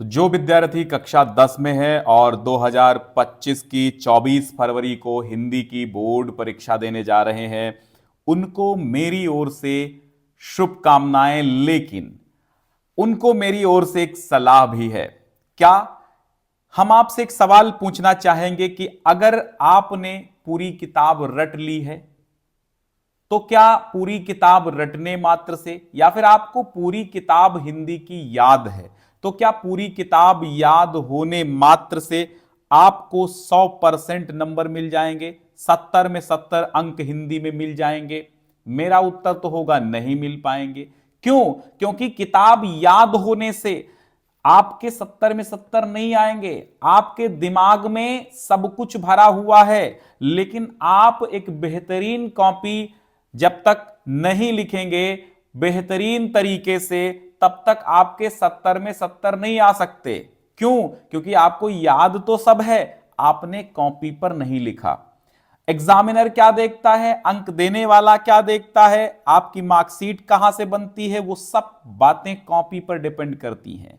तो जो विद्यार्थी कक्षा 10 में है और 2025 की 24 फरवरी को हिंदी की बोर्ड परीक्षा देने जा रहे हैं, उनको मेरी ओर से शुभकामनाएं। लेकिन उनको मेरी ओर से एक सलाह भी है। क्या? हम आपसे एक सवाल पूछना चाहेंगे कि अगर आपने पूरी किताब रट ली है तो क्या पूरी किताब रटने मात्र से, या फिर आपको पूरी किताब हिंदी की याद है, तो क्या पूरी किताब याद होने मात्र से आपको 100% नंबर मिल जाएंगे, 70 में 70 अंक हिंदी में मिल जाएंगे? मेरा उत्तर तो होगा नहीं मिल पाएंगे। क्यों? क्योंकि किताब याद होने से आपके 70 में 70 नहीं आएंगे। आपके दिमाग में सब कुछ भरा हुआ है, लेकिन आप एक बेहतरीन कॉपी जब तक नहीं लिखेंगे बेहतरीन तरीके से, तब तक आपके 70 में 70 नहीं आ सकते। क्यों? क्योंकि आपको याद तो सब है, आपने कॉपी पर नहीं लिखा। एग्जामिनर क्या देखता है, अंक देने वाला क्या देखता है, आपकी मार्कशीट कहां से बनती है, वो सब बातें कॉपी पर डिपेंड करती हैं।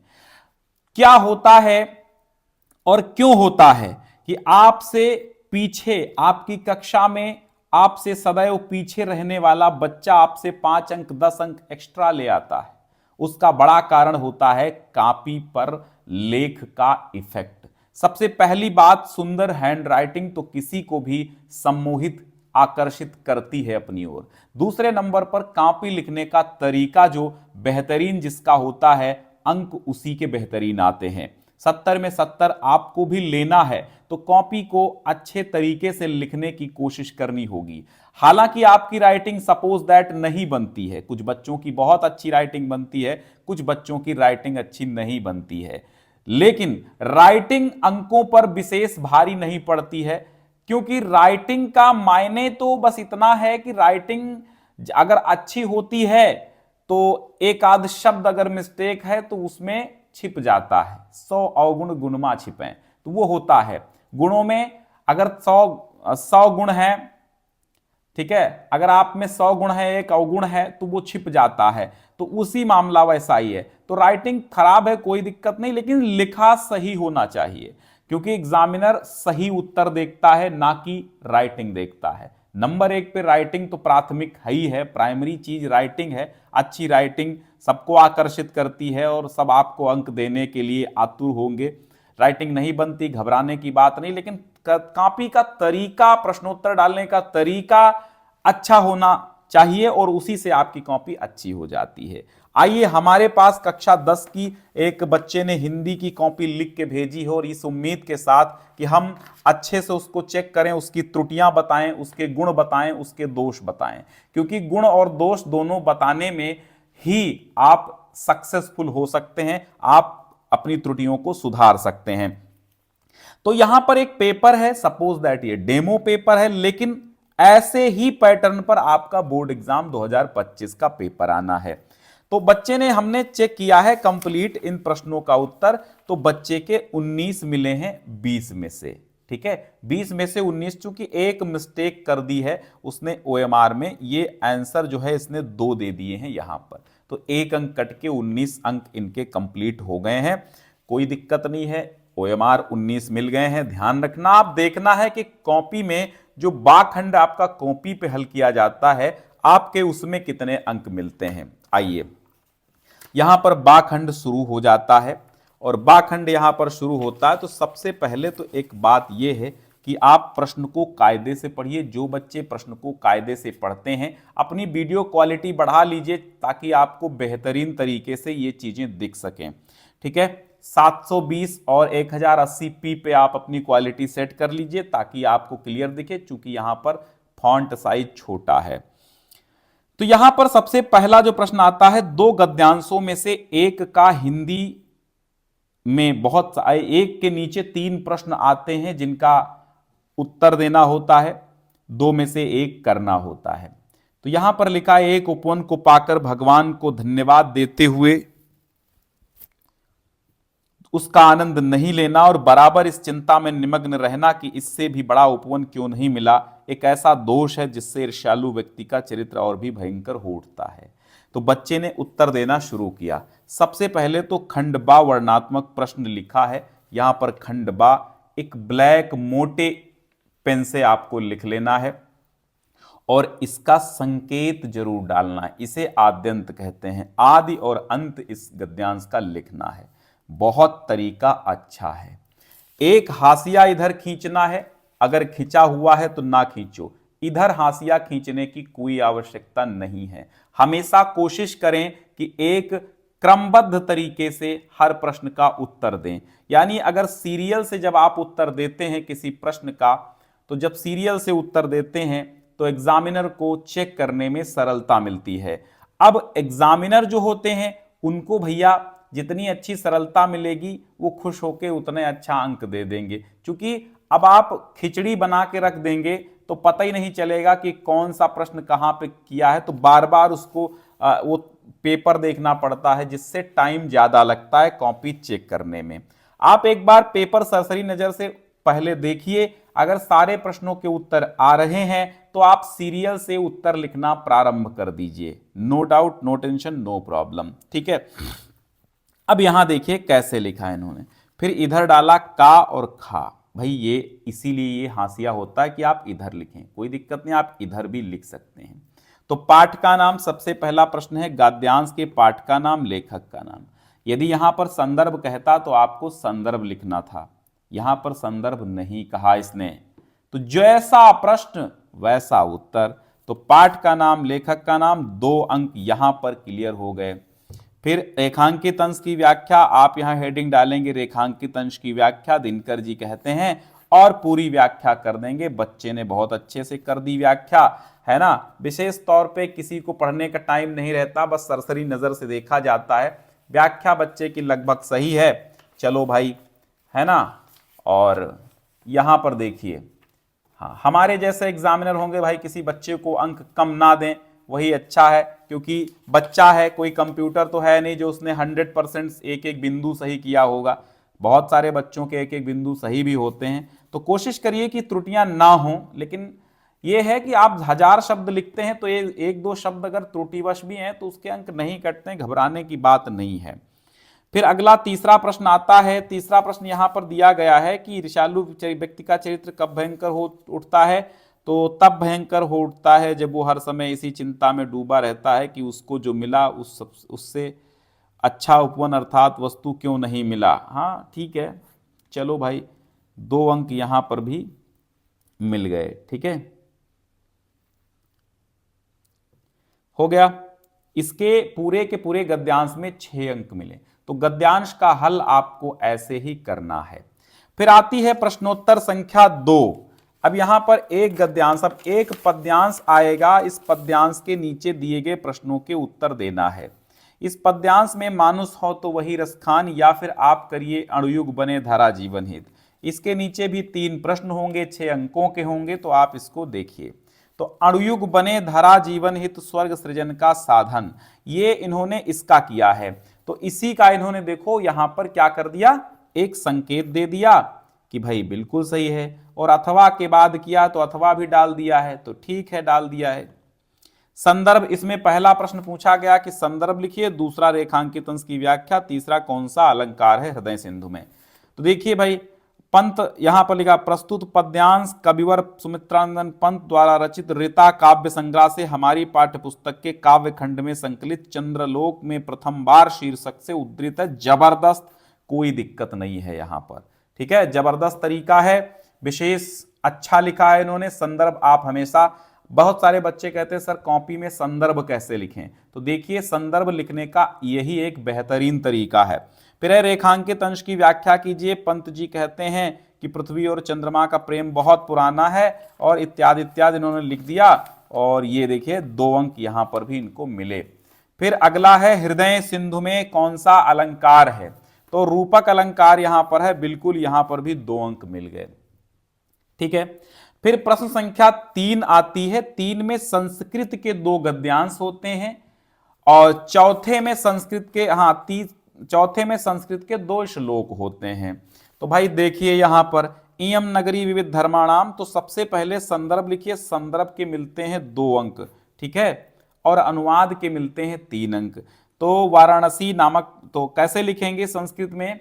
क्या होता है और क्यों होता है कि आपसे पीछे, आपकी कक्षा में आपसे सदैव पीछे रहने वाला बच्चा आपसे 5 अंक 10 अंक एक्स्ट्रा ले आता है? उसका बड़ा कारण होता है कॉपी पर लेख का इफेक्ट। सबसे पहली बात, सुंदर हैंडराइटिंग तो किसी को भी सम्मोहित, आकर्षित करती है अपनी ओर। दूसरे नंबर पर कॉपी लिखने का तरीका जो बेहतरीन जिसका होता है, अंक उसी के बेहतरीन आते हैं। 70 में 70 आपको भी लेना है तो कॉपी को अच्छे तरीके से लिखने की कोशिश करनी होगी। हालांकि आपकी राइटिंग सपोज दैट नहीं बनती है, कुछ बच्चों की बहुत अच्छी राइटिंग बनती है, कुछ बच्चों की राइटिंग अच्छी नहीं बनती है, लेकिन राइटिंग अंकों पर विशेष भारी नहीं पड़ती है। क्योंकि राइटिंग का मायने तो बस इतना है कि राइटिंग अगर अच्छी होती है तो एक आध शब्द अगर मिस्टेक है तो उसमें छिप जाता है। 100 अवगुण गुणमा छिपे, तो वो होता है। गुणों में अगर 100 गुण है, ठीक है, अगर आप में 100 गुण है, एक अवगुण है, तो वो छिप जाता है। तो उसी मामला वैसा ही है। तो राइटिंग खराब है कोई दिक्कत नहीं, लेकिन लिखा सही होना चाहिए, क्योंकि एग्जामिनर सही उत्तर देखता है, ना कि राइटिंग देखता है। नंबर 1 पे राइटिंग तो प्राथमिक है ही है, प्राइमरी चीज राइटिंग है। अच्छी राइटिंग सबको आकर्षित करती है और सब आपको अंक देने के लिए आतुर होंगे। राइटिंग नहीं बनती, घबराने की बात नहीं, लेकिन कॉपी का तरीका, प्रश्नोत्तर डालने का तरीका अच्छा होना चाहिए और उसी से आपकी कॉपी अच्छी हो जाती है। आइए, हमारे पास कक्षा 10 की एक बच्चे ने हिंदी की कॉपी लिख के भेजी हो, और इस उम्मीद के साथ कि हम अच्छे से उसको चेक करें, उसकी त्रुटियां बताएं, उसके गुण बताएं, उसके दोष बताएं, क्योंकि गुण और दोष दोनों बताने में ही आप सक्सेसफुल हो सकते हैं, आप अपनी त्रुटियों को सुधार सकते हैं। तो यहां पर एक पेपर है, सपोज दैट ये डेमो पेपर है, लेकिन ऐसे ही पैटर्न पर आपका बोर्ड एग्जाम 2025 का पेपर आना है। तो बच्चे ने, हमने चेक किया है कंप्लीट इन प्रश्नों का उत्तर, तो बच्चे के 19 मिले हैं 20 में से। ठीक है, 20 में से 19, चूंकि एक मिस्टेक कर दी है उसने ओएमआर में, ये आंसर जो है इसने 2 दे दिए हैं यहां पर, तो 1 अंक कट के 19 अंक इनके कंप्लीट हो गए हैं। कोई दिक्कत नहीं है, ओएमआर 19 मिल गए हैं। ध्यान रखना, आप देखना है कि कॉपी में जो बाखंड आपका कॉपी पे हल किया जाता है, आपके उसमें कितने अंक मिलते हैं। आइए, यहां पर बाखंड शुरू हो जाता है, और बाखंड यहां पर शुरू होता है तो सबसे पहले तो एक बात यह है कि आप प्रश्न को कायदे से पढ़िए। जो बच्चे प्रश्न को कायदे से पढ़ते हैं, अपनी वीडियो क्वालिटी बढ़ा लीजिए ताकि आपको बेहतरीन तरीके से ये चीजें दिख सकें। ठीक है, 720 और 1080p पे आप अपनी क्वालिटी सेट कर लीजिए ताकि आपको क्लियर दिखे, चूंकि यहां पर फॉन्ट साइज छोटा है। तो यहां पर सबसे पहला जो प्रश्न आता है, 2 गद्यांशों में से एक का हिंदी में बहुत एक के नीचे 3 प्रश्न आते हैं जिनका उत्तर देना होता है, 2 में से एक करना होता है। तो यहां पर लिखा है, एक उपवन को पाकर भगवान को धन्यवाद देते हुए उसका आनंद नहीं लेना और बराबर इस चिंता में निमग्न रहना कि इससे भी बड़ा उपवन क्यों नहीं मिला, एक ऐसा दोष है जिससे ईर्ष्यालु व्यक्ति का चरित्र और भी भयंकर हो उठता है। तो बच्चे ने उत्तर देना शुरू किया। सबसे पहले तो खंडबा वर्णात्मक प्रश्न लिखा है, यहां पर खंडबा एक ब्लैक मोटे पेन से आपको लिख लेना है और इसका संकेत जरूर डालना है। इसे आद्यंत कहते हैं, आदि और अंत इस गद्यांश का लिखना है। बहुत तरीका अच्छा है। एक हाशिया इधर खींचना है, अगर खिंचा हुआ है तो ना खींचो, इधर हाशिया खींचने की कोई आवश्यकता नहीं है। हमेशा कोशिश करें कि एक क्रमबद्ध तरीके से हर प्रश्न का उत्तर दें। यानी अगर सीरियल से जब आप उत्तर देते हैं किसी प्रश्न का, तो जब सीरियल से उत्तर देते हैं तो एग्जामिनर को चेक करने में सरलता मिलती है। अब एग्जामिनर जो होते हैं उनको भैया जितनी अच्छी सरलता मिलेगी वो खुश होकर उतने अच्छा अंक दे देंगे, क्योंकि अब आप खिचड़ी बना के रख देंगे तो पता ही नहीं चलेगा कि कौन सा प्रश्न कहां पे किया है, तो बार बार उसको वो पेपर देखना पड़ता है, जिससे टाइम ज्यादा लगता है कॉपी चेक करने में। आप एक बार पेपर सरसरी नजर से पहले देखिए, अगर सारे प्रश्नों के उत्तर आ रहे हैं तो आप सीरियल से उत्तर लिखना प्रारंभ कर दीजिए। No doubt, no tension, no problem, ठीक है। अब यहां देखिए कैसे लिखा है इन्होंने, फिर इधर डाला का और खा। भाई ये इसीलिए ये हाशिया होता है कि आप इधर लिखें, कोई दिक्कत नहीं, आप इधर भी लिख सकते हैं। तो पाठ का नाम, सबसे पहला प्रश्न है गद्यांश के पाठ का नाम, लेखक का नाम। यदि यहां पर संदर्भ कहता तो आपको संदर्भ लिखना था, यहां पर संदर्भ नहीं कहा इसने, तो जैसा प्रश्न वैसा उत्तर। तो पाठ का नाम, लेखक का नाम, 2 अंक यहां पर क्लियर हो गए। फिर रेखांकित अंश की व्याख्या, आप यहां हेडिंग डालेंगे रेखांकित अंश की व्याख्या दिनकर जी कहते हैं, और पूरी व्याख्या कर देंगे। बच्चे ने बहुत अच्छे से कर दी व्याख्या, है ना। विशेष तौर पे किसी को पढ़ने का टाइम नहीं रहता, बस सरसरी नजर से देखा जाता है। व्याख्या बच्चे की लगभग सही है, चलो भाई, है ना। और यहां पर देखिए, हाँ, हमारे जैसे एग्जामिनर होंगे भाई, किसी बच्चे को अंक कम ना दें, वही अच्छा है, क्योंकि बच्चा है, कोई कंप्यूटर तो है नहीं जो उसने 100% एक एक बिंदु सही किया होगा। बहुत सारे बच्चों के एक एक बिंदु सही भी होते हैं, तो कोशिश करिए कि त्रुटियां ना हो। लेकिन यह है कि आप 1000 शब्द लिखते हैं तो एक दो शब्द अगर त्रुटिवश भी हैं तो उसके अंक नहीं कटते, घबराने की बात नहीं है। फिर अगला तीसरा प्रश्न आता है। तीसरा प्रश्न यहां पर दिया गया है कि ईर्ष्यालु व्यक्ति का चरित्र कब भयंकर हो उठता है, तो तब भयंकर हो उठता है जब वो हर समय इसी चिंता में डूबा रहता है कि उसको जो मिला उससे अच्छा उपवन अर्थात वस्तु क्यों नहीं मिला। हाँ ठीक है, चलो भाई, 2 अंक यहां पर भी मिल गए, ठीक है, हो गया। इसके पूरे के पूरे गद्यांश में 6 अंक मिले। तो गद्यांश का हल आपको ऐसे ही करना है। फिर आती है प्रश्नोत्तर संख्या 2। अब यहां पर एक गद्यांश, अब एक पद्यांश आएगा, इस पद्यांश के नीचे दिए गए प्रश्नों के उत्तर देना है। इस पद्यांश में मानुष हो तो वही रसखान, या फिर आप करिए अणुयुग बने धारा जीवन हित। इसके नीचे भी 3 प्रश्न होंगे, 6 अंकों के होंगे, तो आप इसको देखिए। तो अणुयुग बने धरा जीवन हित स्वर्ग सृजन का साधन, ये इन्होंने इसका किया है। तो इसी का इन्होंने देखो यहां पर क्या कर दिया, एक संकेत दे दिया कि भाई बिल्कुल सही है, और अथवा के बाद किया तो अथवा भी डाल दिया है, तो ठीक है, डाल दिया है। संदर्भ, इसमें पहला प्रश्न पूछा गया कि संदर्भ लिखिए, दूसरा रेखांकित अंश की व्याख्या, तीसरा कौन सा अलंकार है हृदय सिंधु में। तो देखिए भाई, पंत यहां पर लिखा, प्रस्तुत पद्यांश कविवर सुमित्रानंदन पंत द्वारा रचित ऋता काव्य संग्रह से हमारी पाठ्य पुस्तक के काव्य खंड में संकलित चंद्रलोक में प्रथम बार शीर्षक से उद्धृत है। जबरदस्त, कोई दिक्कत नहीं है यहां पर, ठीक है, जबरदस्त तरीका है, विशेष अच्छा लिखा है इन्होंने। संदर्भ आप हमेशा, बहुत सारे बच्चे कहते हैं सर कॉपी में संदर्भ कैसे लिखें, तो देखिए संदर्भ लिखने का यही एक बेहतरीन तरीका है। फिर रेखांकित अंश की व्याख्या कीजिए। पंत जी कहते हैं कि पृथ्वी और चंद्रमा का प्रेम बहुत पुराना है, और इत्यादि इत्यादि इन्होंने लिख दिया, और ये देखिए 2 अंक यहां पर भी इनको मिले। फिर अगला है हृदय सिंधु में कौन सा अलंकार है, तो रूपक अलंकार यहां पर है, बिल्कुल यहां पर भी 2 अंक मिल गए, ठीक है। फिर प्रश्न संख्या 3 आती है। 3 में संस्कृत के 2 गद्यांश होते हैं, और चौथे में संस्कृत के, चौथे में संस्कृत के 2 श्लोक होते हैं। तो भाई देखिए यहां पर इयम नगरी विविध धर्माणाम, तो सबसे पहले संदर्भ लिखिए, संदर्भ के मिलते हैं 2 अंक, ठीक है। और अनुवाद के मिलते हैं 3 अंक। तो वाराणसी नामक, तो कैसे लिखेंगे संस्कृत में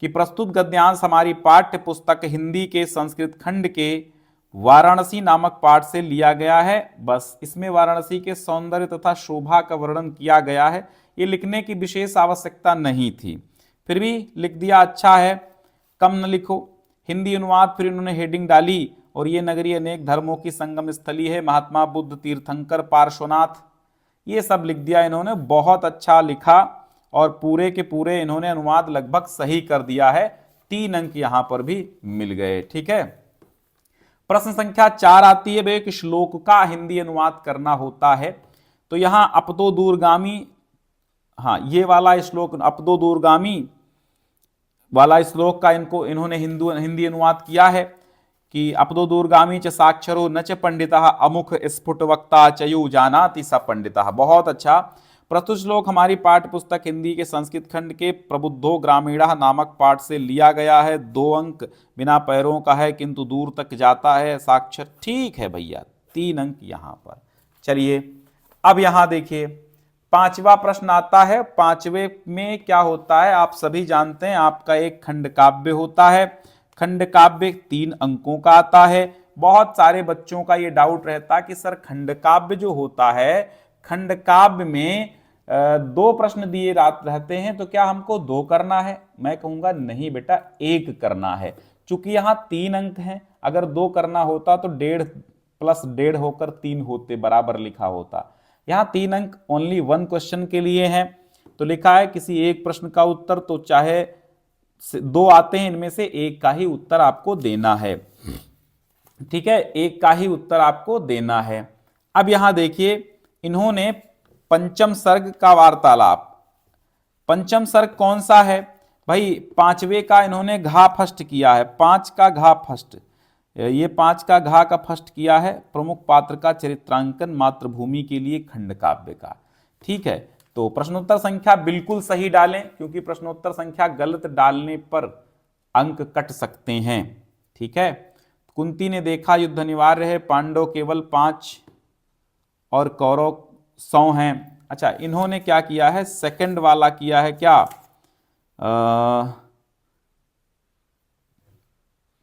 कि प्रस्तुत गद्यांश हमारी पाठ्य पुस्तक हिंदी के संस्कृत खंड के वाराणसी नामक पाठ से लिया गया है। बस इसमें वाराणसी के सौंदर्य तथा शोभा का वर्णन किया गया है, ये लिखने की विशेष आवश्यकता नहीं थी, फिर भी लिख दिया, अच्छा है, कम न लिखो। हिंदी अनुवाद फिर इन्होंने हेडिंग डाली, और ये नगरी अनेक धर्मों की संगम स्थली है, महात्मा बुद्ध, तीर्थंकर, पार्श्वनाथ, ये सब लिख दिया इन्होंने। बहुत अच्छा लिखा, और पूरे के पूरे इन्होंने अनुवाद लगभग सही कर दिया है। 3 अंक यहां पर भी मिल गए। ठीक है, प्रश्न संख्या 4 आती है, एक श्लोक का हिंदी अनुवाद करना होता है। तो यहां अपदो दूरगामी, हाँ ये वाला श्लोक अपदो दूरगामी वाला श्लोक का इन्होंने हिंदी अनुवाद किया है कि अपदो दूरगामी च साक्षरो न च पंडितः अमुख स्फुट वक्ता चयु जानाति स पंडितः। बहुत अच्छा। प्रस्तुत श्लोक हमारी पाठ्य पुस्तक हिंदी के संस्कृत खंड के प्रबुद्धो ग्रामीणः नामक पाठ से लिया गया है। 2 अंक। बिना पैरों का है किंतु दूर तक जाता है साक्षर। ठीक है भैया, 3 अंक यहां पर। चलिए अब यहां देखिए 5वां प्रश्न आता है। 5वें में क्या होता है आप सभी जानते हैं, आपका एक खंड काव्य होता है। खंड काव्य 3 अंकों का आता है। बहुत सारे बच्चों का ये डाउट रहता है कि सर खंड काव्य जो होता है, खंड काव्य में 2 प्रश्न दिए रहते हैं, तो क्या हमको 2 करना है? मैं कहूंगा नहीं बेटा, 1 करना है। चूंकि यहां 3 अंक हैं, अगर 2 करना होता तो 1.5 + 1.5 होकर 3 होते, बराबर लिखा होता। यहां 3 अंक ओनली 1 क्वेश्चन के लिए हैं। तो लिखा है किसी एक प्रश्न का उत्तर, तो चाहे 2 आते हैं, इनमें से 1 का ही उत्तर आपको देना है। ठीक है, 1 का ही उत्तर आपको देना है। अब यहां देखिए इन्होंने पंचम सर्ग का वार्तालाप, पंचम सर्ग कौन सा है भाई? 5वें का इन्होंने घा फस्ट किया है। 5 का घा फस्ट, ये 5 का घा का फस्ट किया है। प्रमुख पात्र का चरित्रांकन मातृभूमि के लिए खंड काव्य का। ठीक है, तो प्रश्नोत्तर संख्या बिल्कुल सही डालें, क्योंकि प्रश्नोत्तर संख्या गलत डालने पर अंक कट सकते हैं। ठीक है, कुंती ने देखा युद्ध अनिवार्य है, पांडव केवल 5 और कौरव 100 हैं। अच्छा, इन्होंने क्या किया है, सेकंड वाला किया है क्या,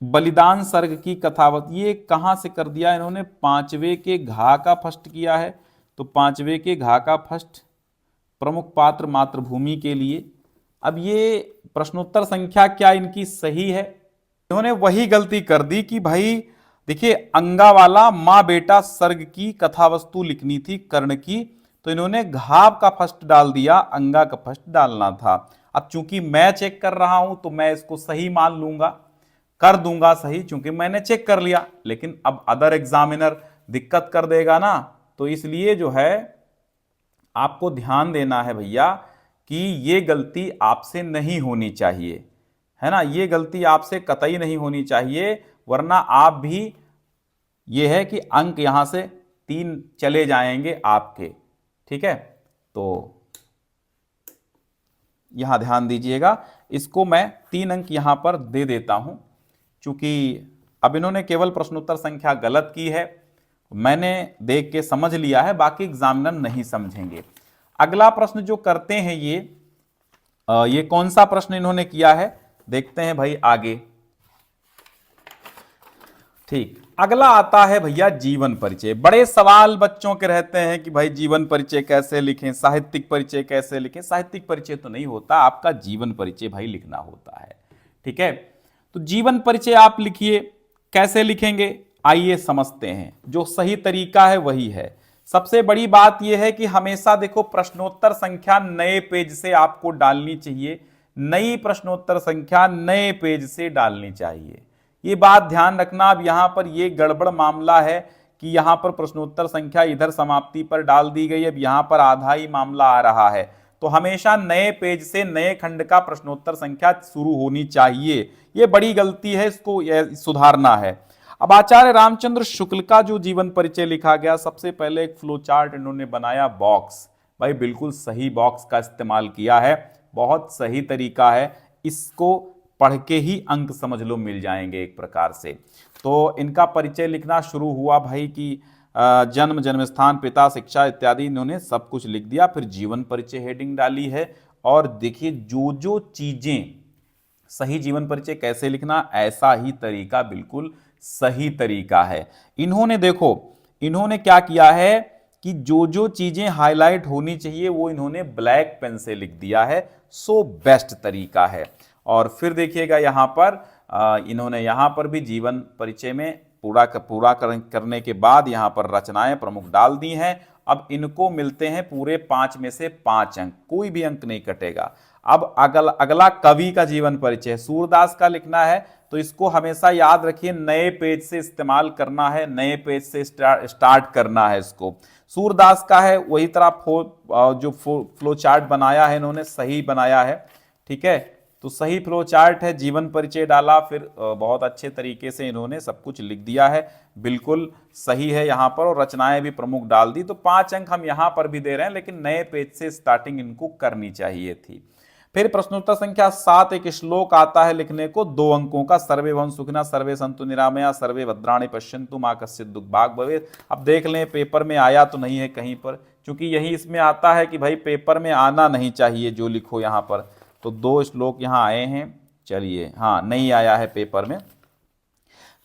बलिदान सर्ग की कथावत। ये कहां से कर दिया इन्होंने? 5वें के घा का फस्ट किया है। तो 5वें के घा का फस्ट, प्रमुख पात्र मातृभूमि के लिए। अब ये प्रश्नोत्तर संख्या क्या इनकी सही है? इन्होंने वही गलती कर दी कि भाई देखिए अंगा वाला माँ बेटा सर्ग की कथावस्तु लिखनी थी कर्ण की, तो इन्होंने घाव का फर्स्ट डाल दिया, अंगा का फर्स्ट डालना था। अब चूंकि मैं चेक कर रहा हूं तो मैं इसको सही मान लूंगा, कर दूंगा सही, चूंकि मैंने चेक कर लिया। लेकिन अब अदर एग्जामिनर दिक्कत कर देगा ना, तो इसलिए जो है आपको ध्यान देना है भैया कि ये गलती आपसे नहीं होनी चाहिए, है ना, ये गलती आपसे कतई नहीं होनी चाहिए, वरना आप भी ये है कि अंक यहां से 3 चले जाएंगे आपके। ठीक है, तो यहां ध्यान दीजिएगा, इसको मैं 3 अंक यहां पर दे देता हूं, क्योंकि अब इन्होंने केवल प्रश्नोत्तर संख्या गलत की है, मैंने देख के समझ लिया है, बाकी एग्जामिनर नहीं समझेंगे। अगला प्रश्न जो करते हैं ये कौन सा प्रश्न इन्होंने किया है, देखते हैं भाई आगे। ठीक, अगला आता है भैया जीवन परिचय। बड़े सवाल बच्चों के रहते हैं कि भाई जीवन परिचय कैसे लिखें, साहित्यिक परिचय कैसे लिखें। साहित्यिक परिचय तो नहीं होता, आपका जीवन परिचय भाई लिखना होता है। ठीक है, तो जीवन परिचय आप लिखिए, कैसे लिखेंगे आइए समझते हैं। जो सही तरीका है वही है। सबसे बड़ी बात यह है कि हमेशा देखो प्रश्नोत्तर संख्या नए पेज से आपको डालनी चाहिए, नई प्रश्नोत्तर संख्या नए पेज से डालनी चाहिए, ये बात ध्यान रखना। अब यहां पर ये गड़बड़ मामला है कि यहां पर प्रश्नोत्तर संख्या इधर समाप्ति पर डाल दी गई, अब यहां पर आधा ही मामला आ रहा है। तो हमेशा नए पेज से नए खंड का प्रश्नोत्तर संख्या शुरू होनी चाहिए, ये बड़ी गलती है, इसको सुधारना है। अब आचार्य रामचंद्र शुक्ल का जो जीवन परिचय लिखा गया, सबसे पहले एक फ्लो चार्ट इन्होंने बनाया, बॉक्स, भाई बिल्कुल सही बॉक्स का इस्तेमाल किया है, बहुत सही तरीका है, इसको पढ़ के ही अंक समझ लो मिल जाएंगे एक प्रकार से। तो इनका परिचय लिखना शुरू हुआ भाई कि जन्म, जन्म स्थान, पिता, शिक्षा इत्यादि इन्होंने सब कुछ लिख दिया। फिर जीवन परिचय हेडिंग डाली है। और देखिए जो जो चीजें, सही जीवन परिचय कैसे लिखना, ऐसा ही तरीका बिल्कुल सही तरीका है। इन्होंने देखो, इन्होंने क्या किया है कि जो जो चीजें हाईलाइट होनी चाहिए वो इन्होंने ब्लैक पेन से लिख दिया है। सो बेस्ट तरीका है। और फिर देखिएगा यहां पर इन्होंने यहां पर भी जीवन परिचय में पूरा करने के बाद यहां पर रचनाएं प्रमुख डाल दी हैं। अब इनको मिलते हैं पूरे 5 में से 5 अंक, कोई भी अंक नहीं कटेगा। अब अगला कवि का जीवन परिचय सूरदास का लिखना है, तो इसको हमेशा याद रखिए नए पेज से इस्तेमाल करना है, नए पेज से स्टार्ट करना है इसको। सूरदास का है वही तरह जो फ्लो चार्ट बनाया है इन्होंने सही बनाया है, ठीक है। तो सही फ्लो चार्ट है, जीवन परिचय डाला, फिर बहुत अच्छे तरीके से इन्होंने सब कुछ लिख दिया है, बिल्कुल सही है यहाँ पर। और रचनाएं भी प्रमुख डाल दी। तो 5 अंक हम यहाँ पर भी दे रहे हैं, लेकिन नए पेज से स्टार्टिंग इनको करनी चाहिए थी। फिर प्रश्नोत्तर संख्या 7 एक श्लोक आता है लिखने को 2 अंकों का, सर्वे भवन्तु सुखिनः सर्वे सन्तु निरामया सर्वे भद्राणि पश्यन्तु मा कश्चित् दुःख भाग् भवेत्। अब देख लें पेपर में आया तो नहीं है कहीं पर, क्योंकि यही इसमें आता है कि भाई पेपर में आना नहीं चाहिए जो लिखो यहाँ पर। तो 2 श्लोक यहाँ आए हैं, चलिए हाँ नहीं आया है पेपर में।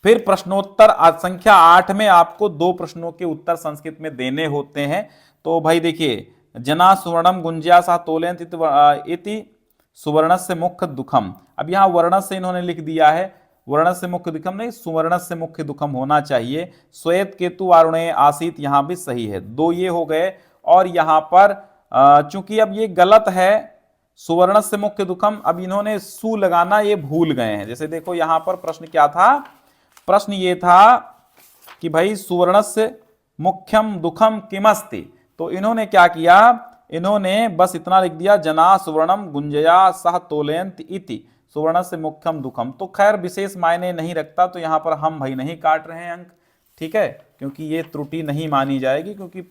फिर प्रश्नोत्तर संख्या 8 में आपको 2 प्रश्नों के उत्तर संस्कृत में देने होते हैं। तो भाई देखिए, जना सुवर्णम गुंज्या सा तोलयन्त इति सुवर्ण से मुख्य दुखम। अब यहां वर्ण से इन्होंने लिख दिया है, वर्ण से मुख्य दुखम नहीं, सुवर्ण से मुख्य दुखम होना चाहिए। श्वेत केतु वारुणे आसीत, यहां भी सही है। 2 ये हो गए। और यहां पर चूंकि अब ये गलत है, सुवर्ण से मुख्य दुखम, अब इन्होंने सु लगाना ये भूल गए हैं। जैसे देखो यहां पर प्रश्न क्या था, प्रश्न ये था कि भाई सुवर्ण से मुख्यम दुखम किमस्ति, तो इन्होंने क्या किया, इन्होंने बस इतना लिख दिया जना सुवर्णम गुंजया सह तोलयन्त इति सुवर्ण से मुख्यम दुखम। तो खैर विशेष मायने नहीं रखता, तो यहां पर हम भाई नहीं काट रहे हैं अंक, ठीक है, क्योंकि ये त्रुटि नहीं मानी जाएगी, क्योंकि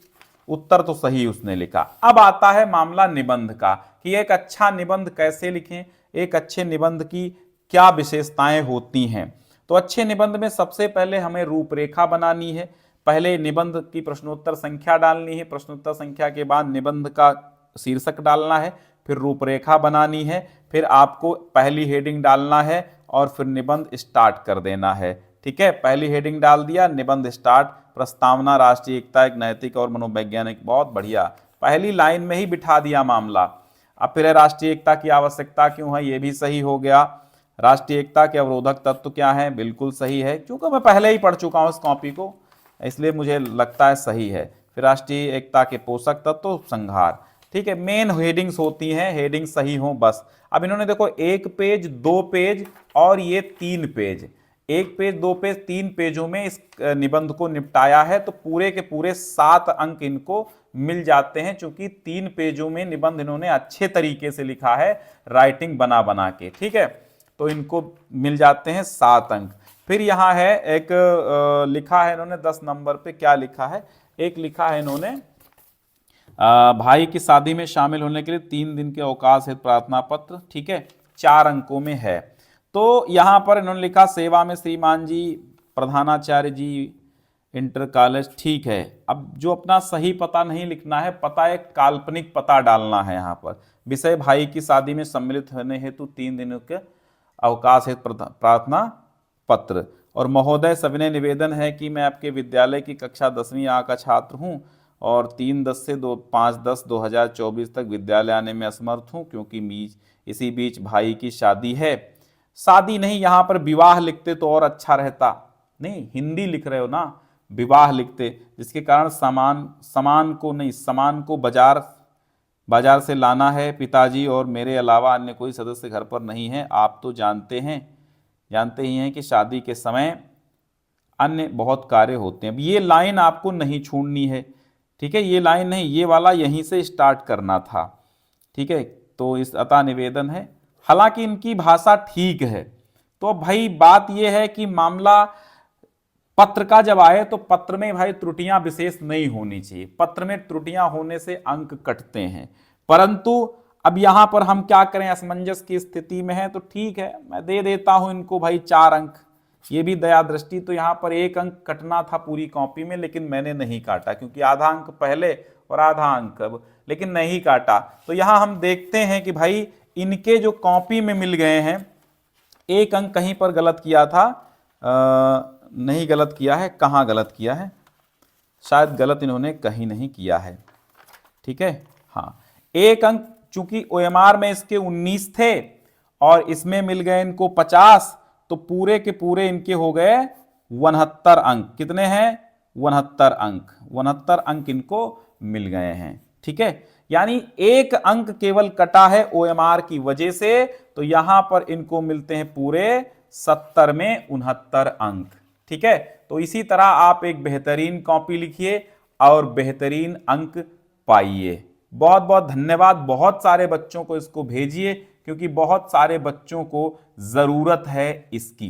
उत्तर तो सही उसने लिखा। अब आता है मामला निबंध का कि एक अच्छा निबंध कैसे लिखें, एक अच्छे निबंध की क्या विशेषताएं होती हैं। तो अच्छे निबंध में सबसे पहले हमें रूपरेखा बनानी है। पहले निबंध की प्रश्नोत्तर संख्या डालनी है, प्रश्नोत्तर संख्या के बाद निबंध का शीर्षक डालना है, फिर रूपरेखा बनानी है, फिर आपको पहली हेडिंग डालना है और फिर निबंध स्टार्ट कर देना है, ठीक है। पहली हेडिंग डाल दिया, निबंध स्टार्ट, प्रस्तावना राष्ट्रीय एकता एक नैतिक और मनोवैज्ञानिक, बहुत बढ़िया, पहली लाइन में ही बिठा दिया मामला। अब फिर राष्ट्रीय एकता की आवश्यकता क्यों है, ये भी सही हो गया। राष्ट्रीय एकता के अवरोधक तत्व क्या है, बिल्कुल सही है, क्योंकि मैं पहले ही पढ़ चुका हूं इस कॉपी को, इसलिए मुझे लगता है सही है। फिर राष्ट्रीय एकता के पोषक तत्व, उपसंहार, ठीक है। मेन हेडिंग्स होती हैं, हेडिंग सही हो बस। अब इन्होंने देखो 1 पेज 2 पेज और ये 3 पेज, 1 पेज 2 पेज 3 पेजों में इस निबंध को निपटाया है। तो पूरे के पूरे 7 अंक इनको मिल जाते हैं, क्योंकि 3 पेजों में निबंध इन्होंने अच्छे तरीके से लिखा है, राइटिंग बना बना के, ठीक है। तो इनको मिल जाते हैं 7 अंक। फिर यहाँ है एक लिखा है इन्होंने 10 नंबर पे, क्या लिखा है, एक लिखा है इन्होंने भाई की शादी में शामिल होने के लिए 3 दिन के अवकाश है प्रार्थना पत्र, ठीक है, 4 अंकों में है। तो यहाँ पर इन्होंने लिखा सेवा में श्रीमान जी, प्रधानाचार्य जी, इंटर कॉलेज, ठीक है। अब जो अपना सही पता नहीं लिखना है, पता एक काल्पनिक पता डालना है यहाँ पर। विषय भाई की शादी में सम्मिलित होने हेतु 3 दिनों के अवकाश है प्रार्थना पत्र। और महोदय सविनय निवेदन है कि मैं आपके विद्यालय की कक्षा 10वीं आ का छात्र हूं और 3/10 से 5/10/2024 तक विद्यालय आने में असमर्थ हूं, क्योंकि इसी बीच भाई की शादी है। शादी नहीं, यहाँ पर विवाह लिखते तो और अच्छा रहता, नहीं हिंदी लिख रहे हो ना, विवाह लिखते, जिसके कारण सामान को नहीं, सामान को बाजार से लाना है पिताजी, और मेरे अलावा अन्य कोई सदस्य घर पर नहीं है। आप तो जानते ही हैं कि शादी के समय अन्य बहुत कार्य होते हैं। अब ये लाइन आपको नहीं छोड़नी है, ठीक है, ये लाइन नहीं, ये वाला यहीं से स्टार्ट करना था, ठीक है। तो इस अतः निवेदन है, हालांकि इनकी भाषा ठीक है। तो भाई बात यह है कि मामला पत्र का जब आए तो पत्र में भाई त्रुटियां विशेष नहीं होनी चाहिए, पत्र में त्रुटियां होने से अंक कटते हैं। परंतु अब यहां पर हम क्या करें, असमंजस की स्थिति में है, तो ठीक है मैं दे देता हूं इनको भाई 4 अंक, ये भी दया दृष्टि। तो यहाँ पर 1 अंक कटना था पूरी कॉपी में, लेकिन मैंने नहीं काटा क्योंकि आधा अंक पहले और आधा अंक अब, लेकिन नहीं काटा। तो यहाँ हम देखते हैं कि भाई इनके जो कॉपी में मिल गए हैं, 1 अंक कहीं पर गलत किया था, नहीं गलत किया है, कहाँ गलत किया है, शायद गलत इन्होंने कहीं नहीं किया है। ठीक है, हाँ 1 अंक चूंकि OMR में इसके 19 थे और इसमें मिल गए इनको 50, तो पूरे के पूरे इनके हो गए 69 अंक। कितने हैं? 69 अंक। 69 अंक इनको मिल गए हैं। ठीक है, यानी 1 अंक केवल कटा है OMR की वजह से, तो यहां पर इनको मिलते हैं पूरे 70 में 69 अंक। ठीक है, तो इसी तरह आप एक बेहतरीन कॉपी लिखिए और बेहतरीन अंक पाइए। बहुत बहुत धन्यवाद। बहुत सारे बच्चों को इसको भेजिए क्योंकि बहुत सारे बच्चों को जरूरत है इसकी।